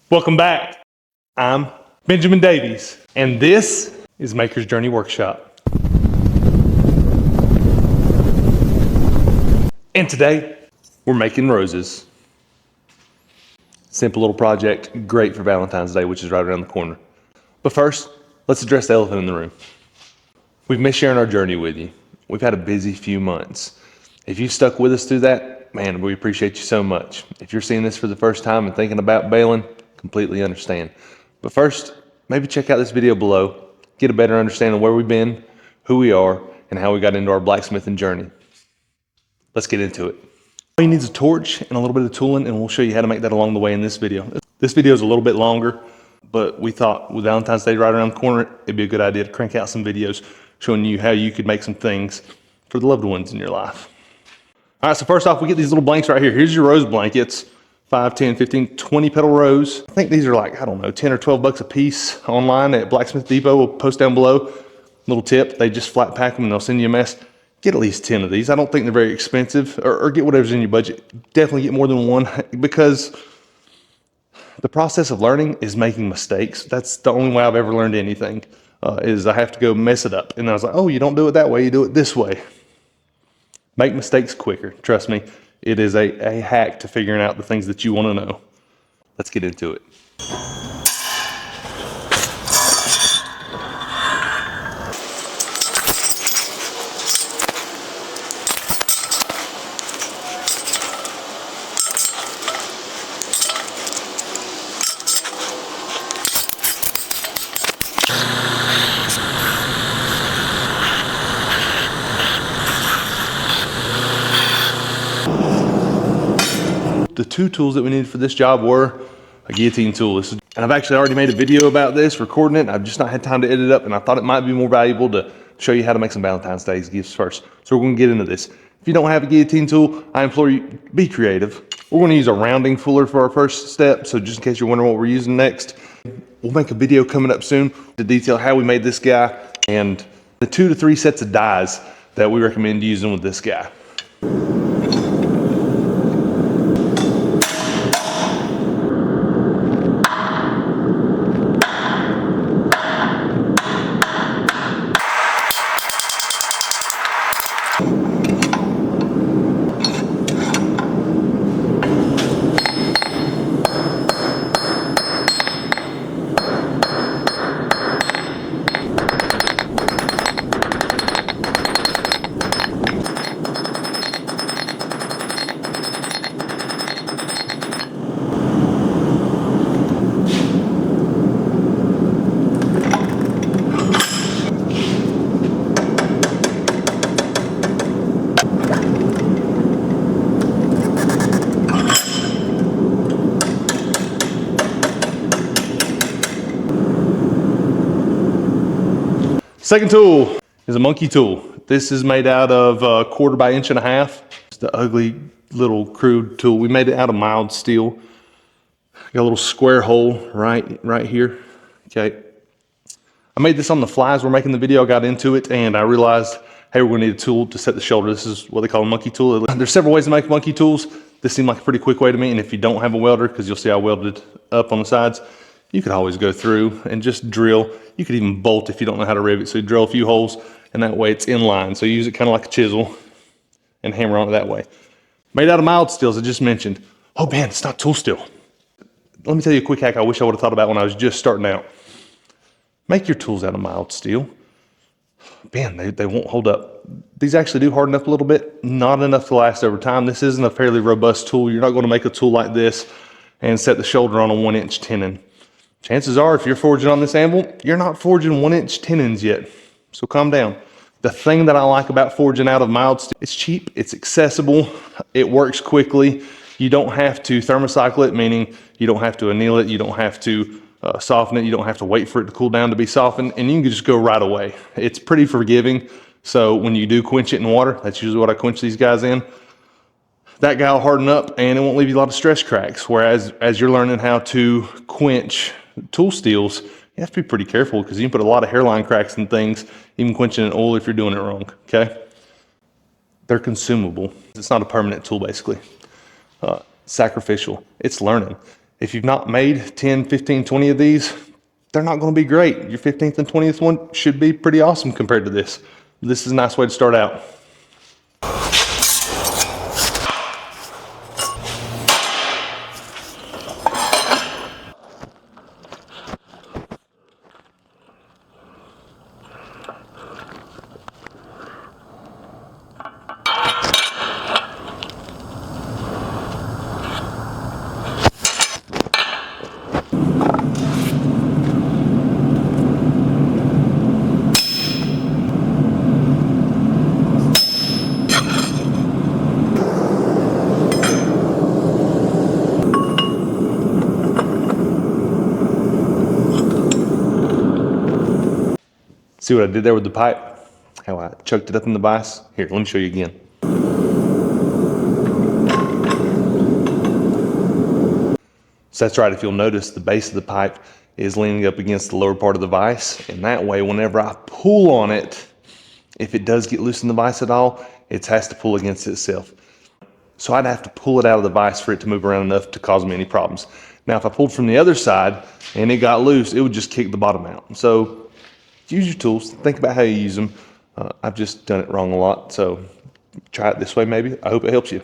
Welcome back. I'm Benjamin Davies, and this is Maker's Journey Workshop. And today, we're making roses. Simple little project, great for Valentine's Day, which is right around the corner. But first, let's address the elephant in the room. We've missed sharing our journey with you. We've had a busy few months. If you stuck with us through that, man, we appreciate you so much. If you're seeing this for the first time and thinking about bailing, completely understand. But first, maybe check out this video below, get a better understanding of where we've been, who we are, and how we got into our blacksmithing journey. Let's get into it. All you need is a torch and a little bit of tooling, and we'll show you how to make that along the way in this video. This video is a little bit longer, but we thought with Valentine's Day right around the corner, it'd be a good idea to crank out some videos showing you how you could make some things for the loved ones in your life. All right, so first off, we get these little blanks right here. Here's your rose blankets. 5, 10, 15, 20 petal rows. I think these are like, I don't know, 10 or 12 bucks a piece online at Blacksmith Depot. We'll post down below. Little tip, they just flat pack them and they'll send you a mess. Get at least 10 of these. I don't think they're very expensive, or get whatever's in your budget. Definitely get more than one, because the process of learning is making mistakes. That's the only way I've ever learned anything, is I have to go mess it up. And I was like, oh, you don't do it that way, you do it this way. Make mistakes quicker, trust me. It is a hack to figuring out the things that you want to know. Let's get into it. The two tools that we needed for this job were a guillotine tool. And I've actually already made a video about this, recording it. I've just not had time to edit it up, and I thought it might be more valuable to show you how to make some Valentine's Day gifts first. So we're gonna get into this. If you don't have a guillotine tool, I implore you, be creative. We're gonna use a rounding fuller for our first step, so just in case you're wondering what we're using next, we'll make a video coming up soon to detail how we made this guy and the 2 to 3 sets of dies that we recommend using with this guy. Second tool is a monkey tool. This is made out of 1/4 by 1.5 inches. It's the ugly little crude tool. We made it out of mild steel. Got a little square hole right here. Okay. I made this on the fly as we're making the video. I got into it and I realized, hey, we're gonna need a tool to set the shoulder. This is what they call a monkey tool. There's several ways to make monkey tools. This seemed like a pretty quick way to me. And if you don't have a welder, because you'll see I welded up on the sides, you could always go through and just drill. You could even bolt if you don't know how to rivet. So you drill a few holes and that way it's in line. So you use it kind of like a chisel and hammer on it that way. Made out of mild steel, as I just mentioned. Oh man, it's not tool steel. Let me tell you a quick hack I wish I would have thought about when I was just starting out. Make your tools out of mild steel. Man, they won't hold up. These actually do harden up a little bit, not enough to last over time. This isn't a fairly robust tool. You're not going to make a tool like this and set the shoulder on a 1-inch tenon. Chances are, if you're forging on this anvil, you're not forging 1-inch tenons yet. So calm down. The thing that I like about forging out of mild steel, it's cheap, it's accessible, it works quickly. You don't have to thermocycle it, meaning you don't have to anneal it, you don't have to soften it, you don't have to wait for it to cool down to be softened, and you can just go right away. It's pretty forgiving. So when you do quench it in water, that's usually what I quench these guys in, that guy will harden up and it won't leave you a lot of stress cracks. Whereas as you're learning how to quench tool steels, you have to be pretty careful because you can put a lot of hairline cracks and things, even quenching in oil if you're doing it wrong, okay? They're consumable. It's not a permanent tool, basically. Sacrificial. It's learning. If you've not made 10, 15, 20 of these, they're not going to be great. Your 15th and 20th one should be pretty awesome compared to this. This is a nice way to start out. See what I did there with the pipe? How I choked it up in the vise? Here, let me show you again. So that's right, if you'll notice, the base of the pipe is leaning up against the lower part of the vise, and that way, whenever I pull on it, if it does get loose in the vise at all, it has to pull against itself. So I'd have to pull it out of the vise for it to move around enough to cause me any problems. Now, if I pulled from the other side and it got loose, it would just kick the bottom out. So use your tools, think about how you use them. I've just done it wrong a lot, so try it this way maybe. I hope it helps you.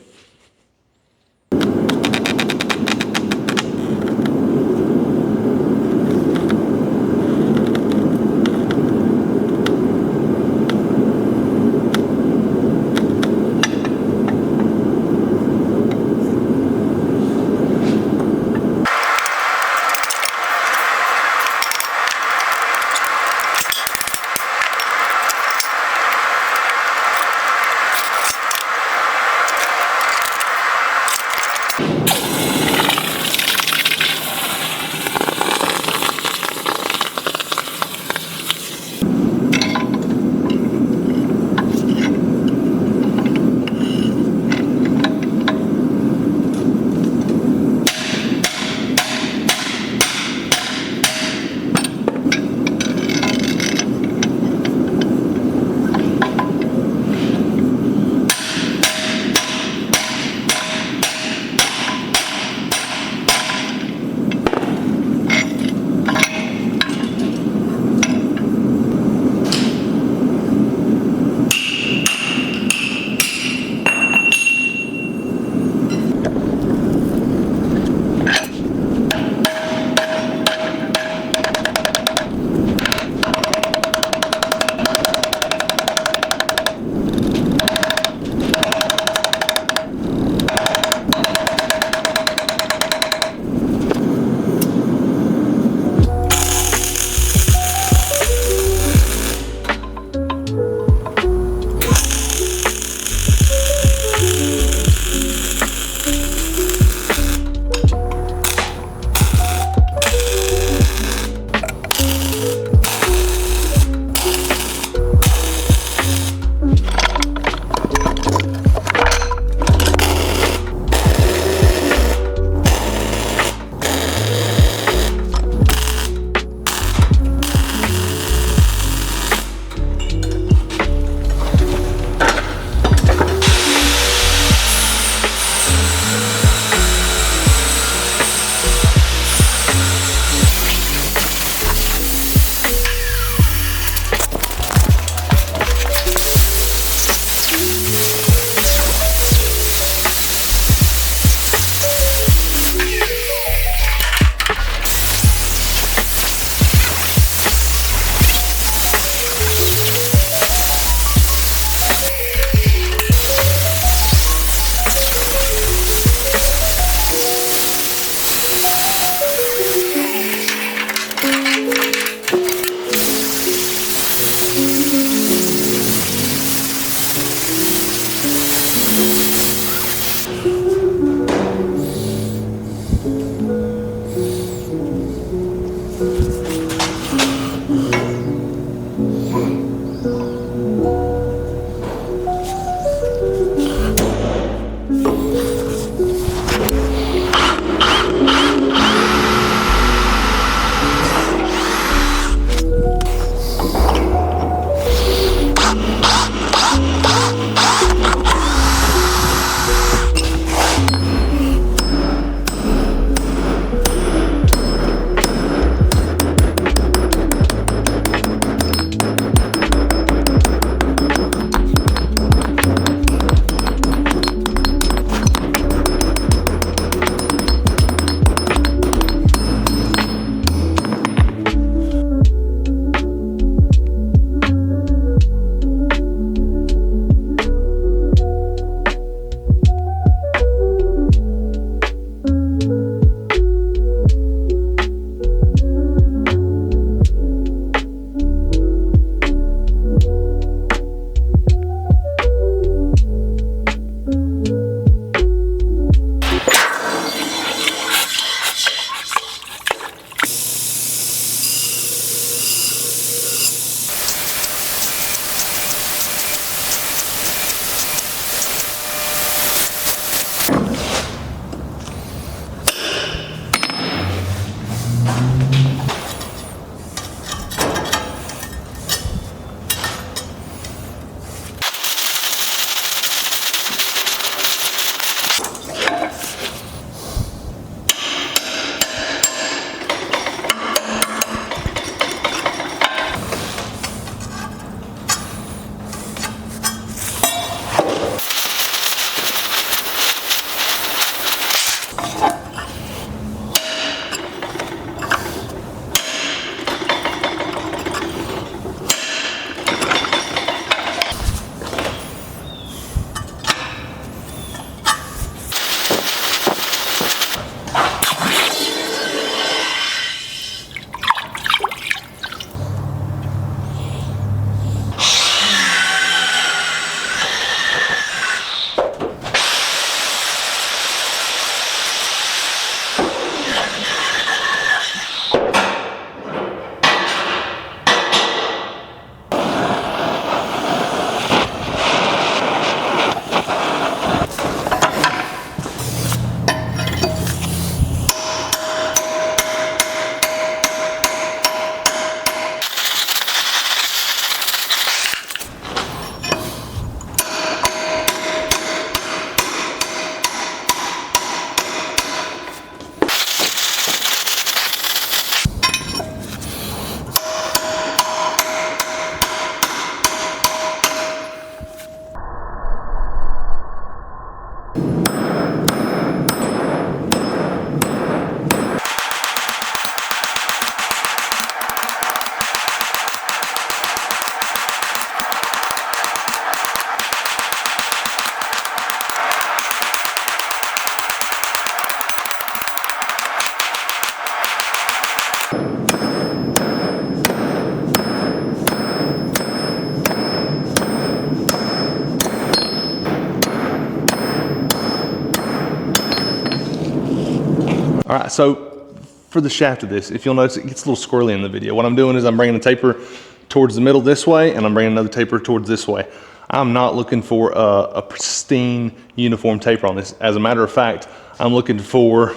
All right, so for the shaft of this, if you'll notice, it gets a little squirrely in the video. What I'm doing is I'm bringing the taper towards the middle this way, and I'm bringing another taper towards this way. I'm not looking for a pristine, uniform taper on this. As a matter of fact, I'm looking for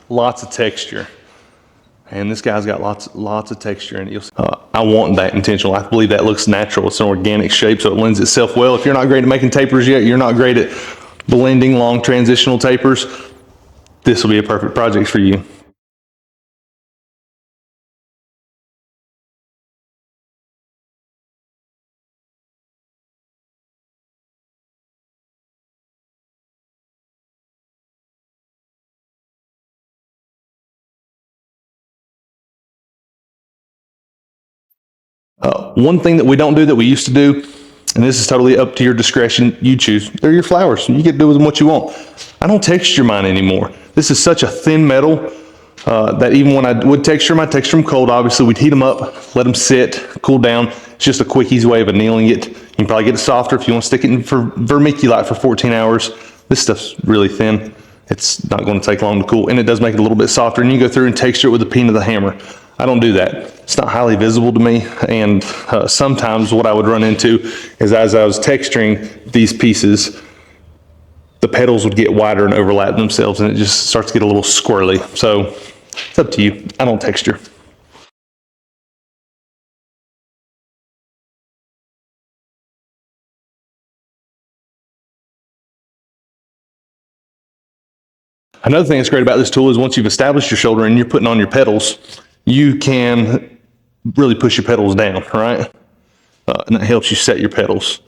lots of texture. And this guy's got lots of texture in it. I want that intentional. I believe that looks natural. It's an organic shape, so it lends itself well. If you're not great at making tapers yet, you're not great at blending long transitional tapers, this will be a perfect project for you. One thing that we don't do that we used to do, and this is totally up to your discretion, you choose. They're your flowers. You get to do with them what you want. I don't texture mine anymore. This is such a thin metal that even when I would texture them, I'd texture them cold. Obviously, we'd heat them up, let them sit, cool down. It's just a quick, easy way of annealing it. You can probably get it softer if you want to stick it in for vermiculite for 14 hours. This stuff's really thin. It's not going to take long to cool, and it does make it a little bit softer. And you go through and texture it with the peen of the hammer. I don't do that. It's not highly visible to me, and sometimes what I would run into is as I was texturing these pieces, the petals would get wider and overlap themselves, and it just starts to get a little squirrely. So it's up to you. I don't texture. Another thing that's great about this tool is once you've established your shoulder and you're putting on your petals, you can really push your petals down, right? And that helps you set your petals.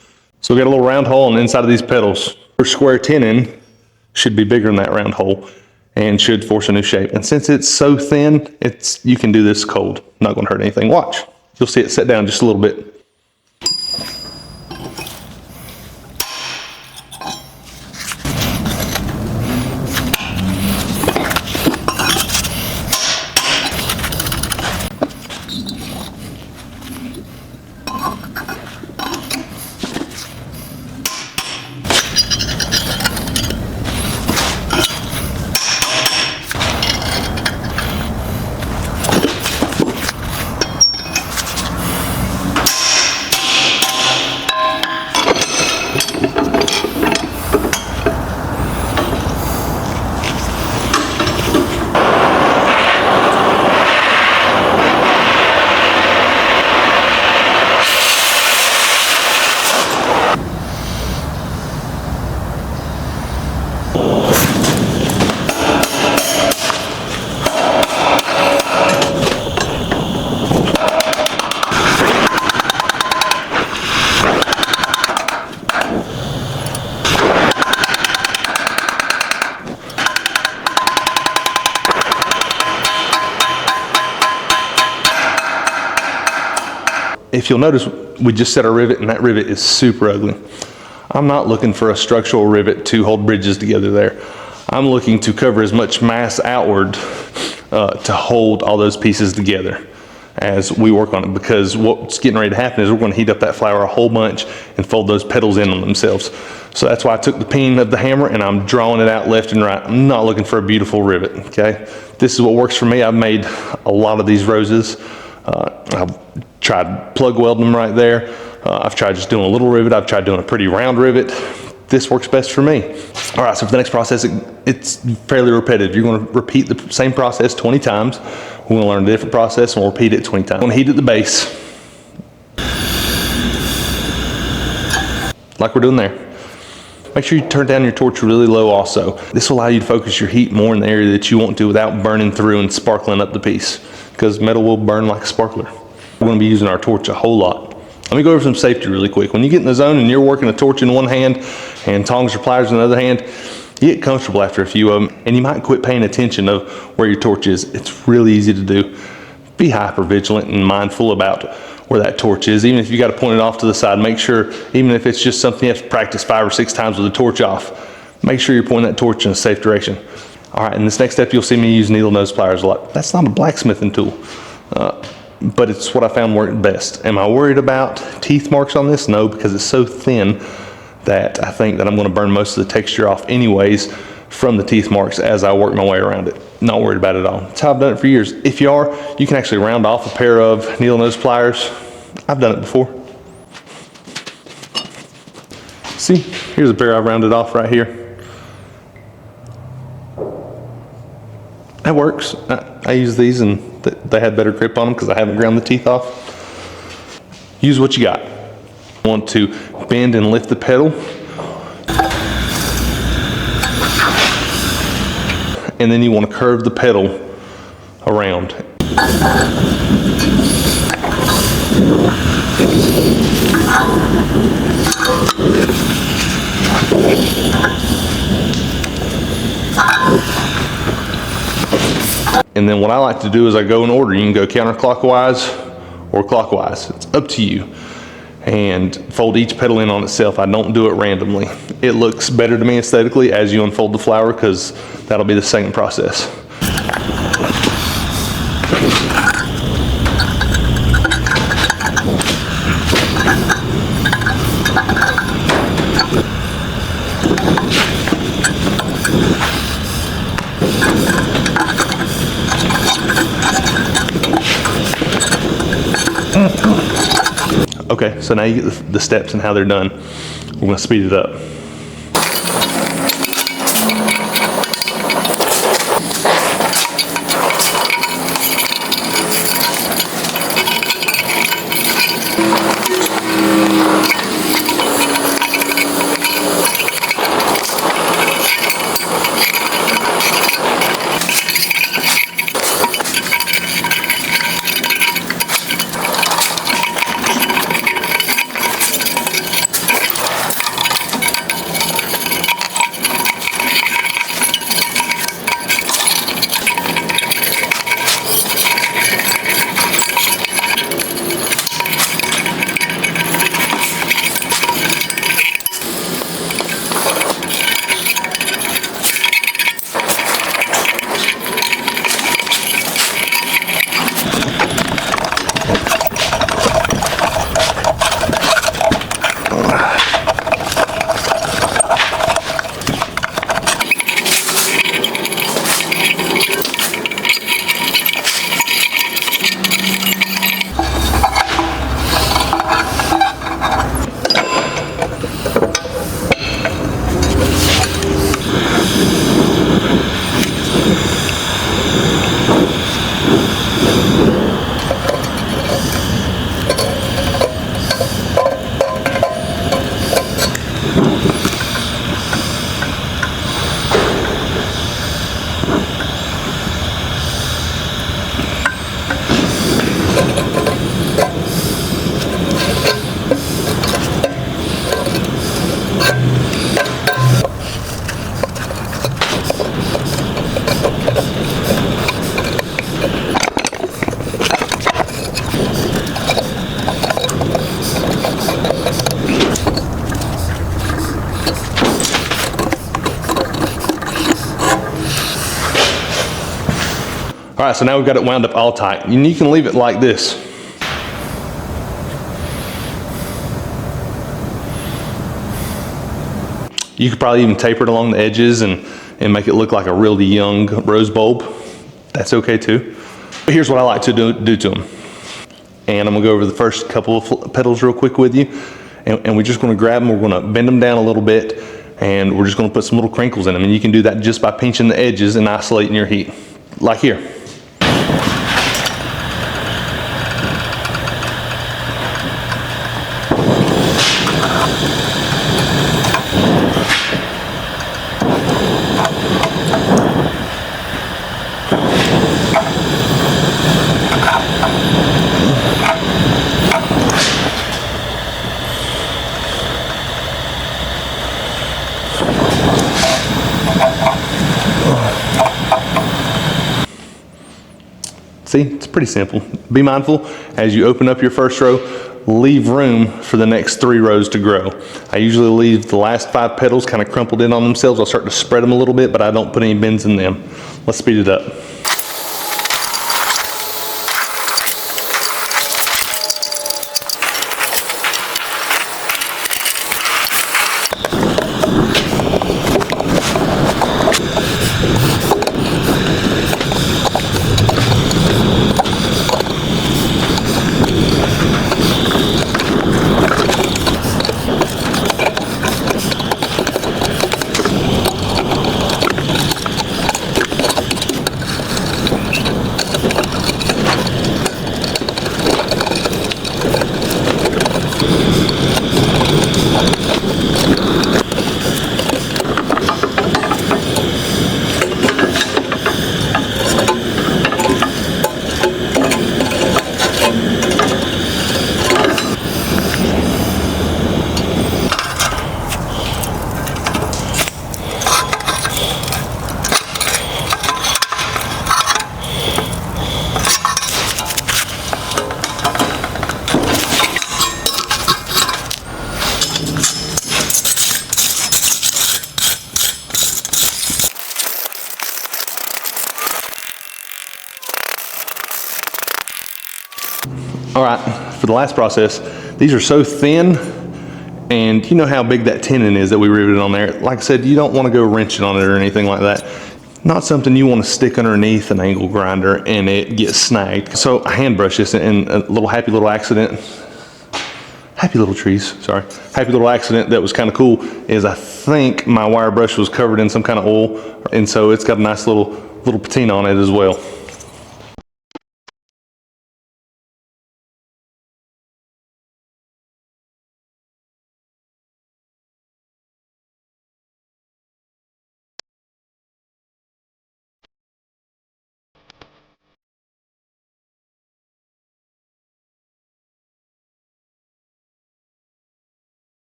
So we got a little round hole on the inside of these petals. Your square tenon should be bigger than that round hole and should force a new shape. And since it's so thin, you can do this cold. Not going to hurt anything. Watch. You'll see it set down just a little bit. If you'll notice, we just set our rivet, and that rivet is super ugly. I'm not looking for a structural rivet to hold bridges together there. I'm looking to cover as much mass outward to hold all those pieces together as we work on it, because what's getting ready to happen is we're going to heat up that flower a whole bunch and fold those petals in on themselves. So that's why I took the peen of the hammer and I'm drawing it out left and right. I'm not looking for a beautiful rivet, okay? This is what works for me. I've made a lot of these roses. I've tried plug welding them right there. I've tried just doing a little rivet. I've tried doing a pretty round rivet. This works best for me. All right, so for the next process, it's fairly repetitive. You're going to repeat the same process 20 times. We're going to learn a different process and we'll repeat it 20 times. I'm going to heat at the base, like we're doing there. Make sure you turn down your torch really low also. This will allow you to focus your heat more in the area that you want to without burning through and sparkling up the piece, because metal will burn like a sparkler. We're going to be using our torch a whole lot. Let me go over some safety really quick. When you get in the zone and you're working a torch in one hand and tongs or pliers in the other hand, you get comfortable after a few of them, and you might quit paying attention of where your torch is. It's really easy to do. Be hyper vigilant and mindful about where that torch is. Even if you got to point it off to the side, make sure, even if it's just something you have to practice 5 or 6 times with the torch off, make sure you're pointing that torch in a safe direction. All right, in this next step, you'll see me use needle nose pliers a lot. That's not a blacksmithing tool, but it's what I found worked best. Am I worried about teeth marks on this? No, because it's so thin that I think that I'm going to burn most of the texture off anyways from the teeth marks as I work my way around it. Not worried about it at all. That's how I've done it for years. If you are, you can actually round off a pair of needle nose pliers. I've done it before. See, here's a pair I rounded off right here. That works. I use these and they had better grip on them because I haven't ground the teeth off. Use what you got. You want to bend and lift the pedal. And then you want to curve the pedal around. And then what I like to do is I go in order. You can go counterclockwise or clockwise. It's up to you. And fold each petal in on itself. I don't do it randomly. It looks better to me aesthetically as you unfold the flower because that'll be the same process. Okay, so now you get the steps and how they're done. We're gonna speed it up. All right, so now we've got it wound up all tight. And you can leave it like this. You could probably even taper it along the edges and make it look like a really young rose bulb. That's okay too. But here's what I like to do to them. And I'm gonna go over the first couple of petals real quick with you. And we're just gonna grab them, we're gonna bend them down a little bit, and we're just gonna put some little crinkles in them. And you can do that just by pinching the edges and isolating your heat, like here. See, it's pretty simple. Be mindful as you open up your first row, leave room for the next 3 rows to grow. I usually leave the last 5 petals kind of crumpled in on themselves. I'll start to spread them a little bit, but I don't put any bends in them. Let's speed it up. All right, for the last process, these are so thin, and you know how big that tenon is that we riveted on there. Like I said, you don't want to go wrenching on it or anything like that. Not something you want to stick underneath an angle grinder and it gets snagged. So I hand brush this, and a little happy little accident, happy little trees, sorry. Happy little accident that was kind of cool is I think my wire brush was covered in some kind of oil, and so it's got a nice little patina on it as well.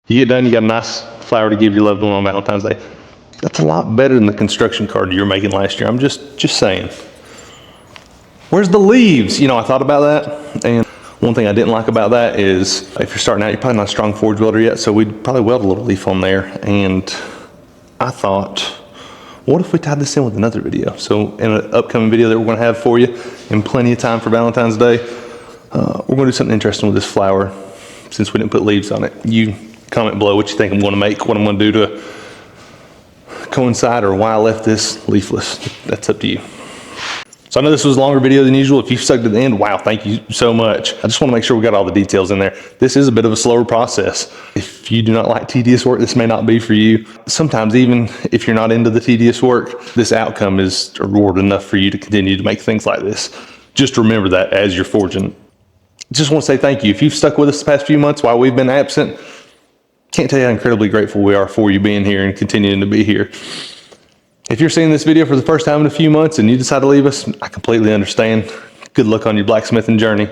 You get done, you got a nice flower to give your loved one on Valentine's Day. That's a lot better than the construction card you were making last year. I'm just saying. Where's the leaves? You know, I thought about that, and one thing I didn't like about that is if you're starting out, you're probably not a strong forge welder yet, so we'd probably weld a little leaf on there. And I thought, what if we tied this in with another video? So in an upcoming video that we're gonna have for you in plenty of time for Valentine's Day, we're gonna do something interesting with this flower since we didn't put leaves on it. You comment below what you think I'm gonna make, what I'm gonna do to coincide, or why I left this leafless. That's up to you. So I know this was a longer video than usual. If you stuck to the end, wow, thank you so much. I just want to make sure we got all the details in there. This is a bit of a slower process. If you do not like tedious work, this may not be for you. Sometimes even if you're not into the tedious work, this outcome is a reward enough for you to continue to make things like this. Just remember that as you're forging. Just want to say thank you. If you've stuck with us the past few months while we've been absent, can't tell you how incredibly grateful we are for you being here and continuing to be here. If you're seeing this video for the first time in a few months and you decide to leave us, I completely understand. Good luck on your blacksmithing journey.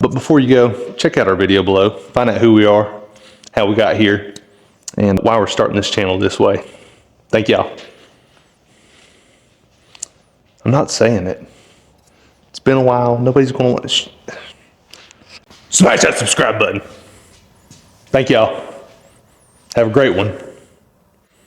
But before you go, check out our video below. Find out who we are, how we got here, and why we're starting this channel this way. Thank y'all. I'm not saying it. It's been a while. Nobody's going to want to smash that subscribe button. Thank y'all. Have a great one.